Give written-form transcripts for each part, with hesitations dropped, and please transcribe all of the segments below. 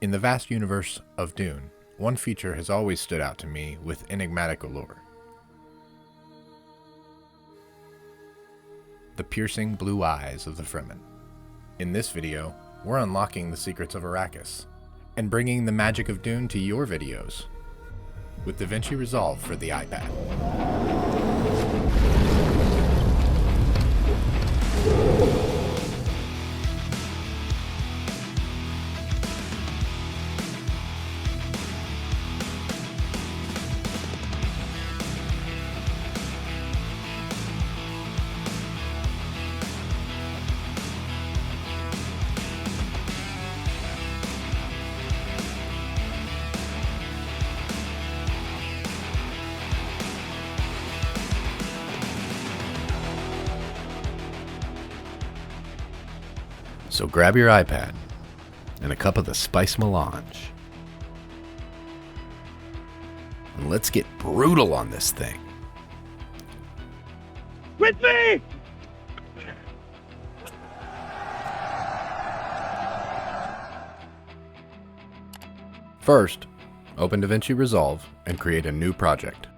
In the vast universe of Dune, one feature has always stood out to me with enigmatic allure. The piercing blue eyes of the Fremen. In this video, we're unlocking the secrets of Arrakis and bringing the magic of Dune to your videos with Davinci Resolve for the iPad. So grab your iPad and a cup of the spice melange. And let's get brutal on this thing. With me! First, open Davinci Resolve and create a new project.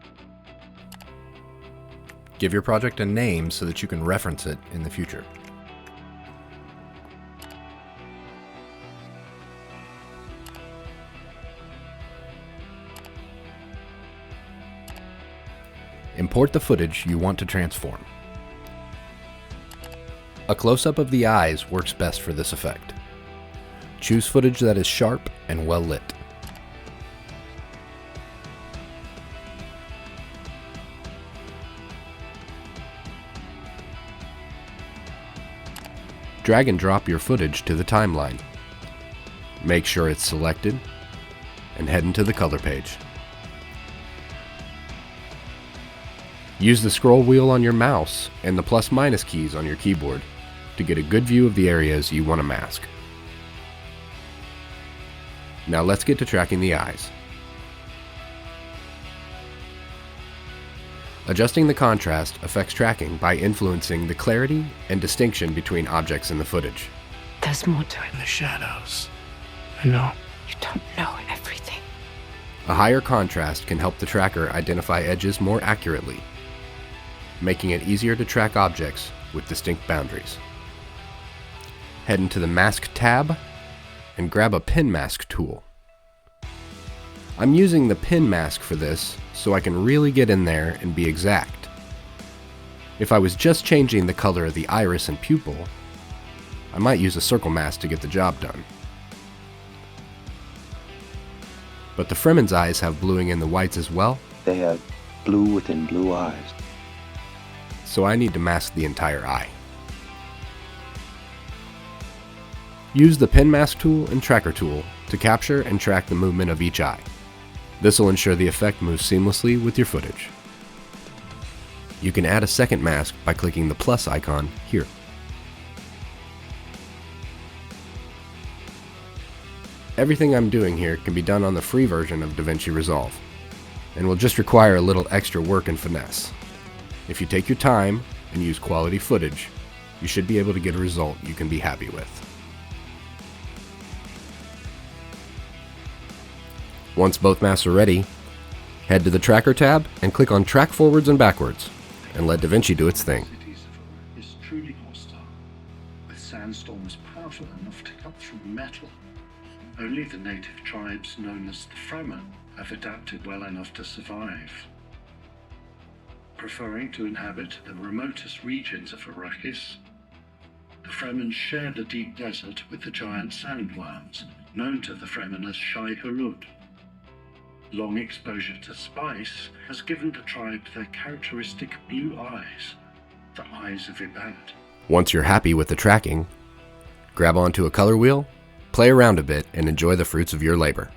Give your project a name so that you can reference it in the future. Import the footage you want to transform. A close-up of the eyes works best for this effect. Choose footage that is sharp and well lit. Drag and drop your footage to the timeline. Make sure it's selected and head into the color page. Use the scroll wheel on your mouse and the plus/minus keys on your keyboard to get a good view of the areas you want to mask. Now let's get to tracking the eyes. Adjusting the contrast affects tracking by influencing the clarity and distinction between objects in the footage. There's more to it. In the shadows. I know. You don't know everything. A higher contrast can help the tracker identify edges more accurately, making it easier to track objects with distinct boundaries. Head into the Mask tab and grab a pin mask tool. I'm using the pin mask for this so I can really get in there and be exact. If I was just changing the color of the iris and pupil, I might use a circle mask to get the job done. But the Fremen's eyes have bluing in the whites as well. They have blue within blue eyes. So I need to mask the entire eye. Use the pin mask tool and tracker tool to capture and track the movement of each eye. This will ensure the effect moves seamlessly with your footage. You can add a second mask by clicking the plus icon here. Everything I'm doing here can be done on the free version of Davinci Resolve, and will just require a little extra work and finesse. If you take your time and use quality footage, you should be able to get a result you can be happy with. Once both masks are ready, head to the Tracker tab and click on Track Forwards and Backwards, and let Davinci do its thing. Cities is truly hostile, with sandstorms powerful enough to cut through metal. Only the native tribes known as the Fremen have adapted well enough to survive. Preferring to inhabit the remotest regions of Arrakis, the Fremen share the deep desert with the giant sandworms, known to the Fremen as Shai Hulud. Long exposure to spice has given the tribe their characteristic blue eyes, the Eyes of Ibad. Once you're happy with the tracking, grab onto a color wheel, play around a bit, and enjoy the fruits of your labor.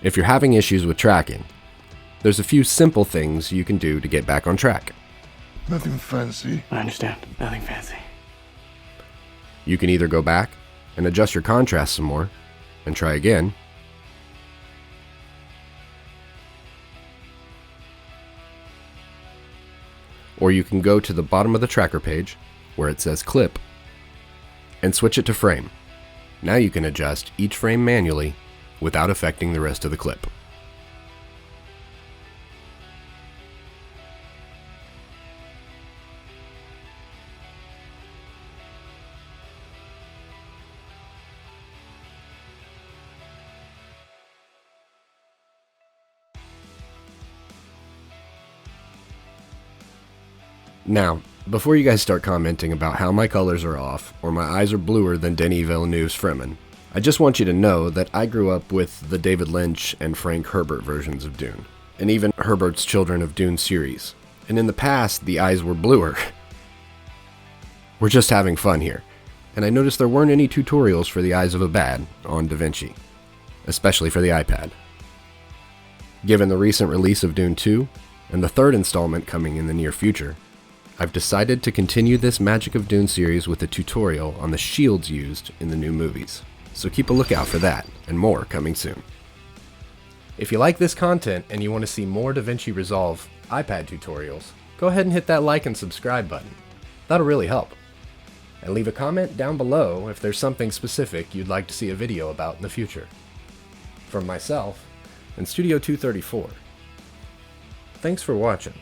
If you're having issues with tracking, there's a few simple things you can do to get back on track. Nothing fancy. I understand. Nothing fancy. You can either go back and adjust your contrast some more and try again, or you can go to the bottom of the tracker page where it says clip and switch it to frame. Now you can adjust each frame manually without affecting the rest of the clip. Now, before you guys start commenting about how my colors are off or my eyes are bluer than Denis Villeneuve's Fremen, I just want you to know that I grew up with the David Lynch and Frank Herbert versions of Dune, and even Herbert's Children of Dune series, and in the past the eyes were bluer. We're just having fun here, and I noticed there weren't any tutorials for the Eyes of Ibad on Davinci, especially for the iPad. Given the recent release of Dune 2, and the third installment coming in the near future, I've decided to continue this Magic of Dune series with a tutorial on the shields used in the new movies, so keep a lookout for that, and more coming soon. If you like this content and you want to see more DaVinci Resolve iPad tutorials, go ahead and hit that like and subscribe button. That'll really help. And leave a comment down below if there's something specific you'd like to see a video about in the future. From myself and Studio 234, thanks for watching.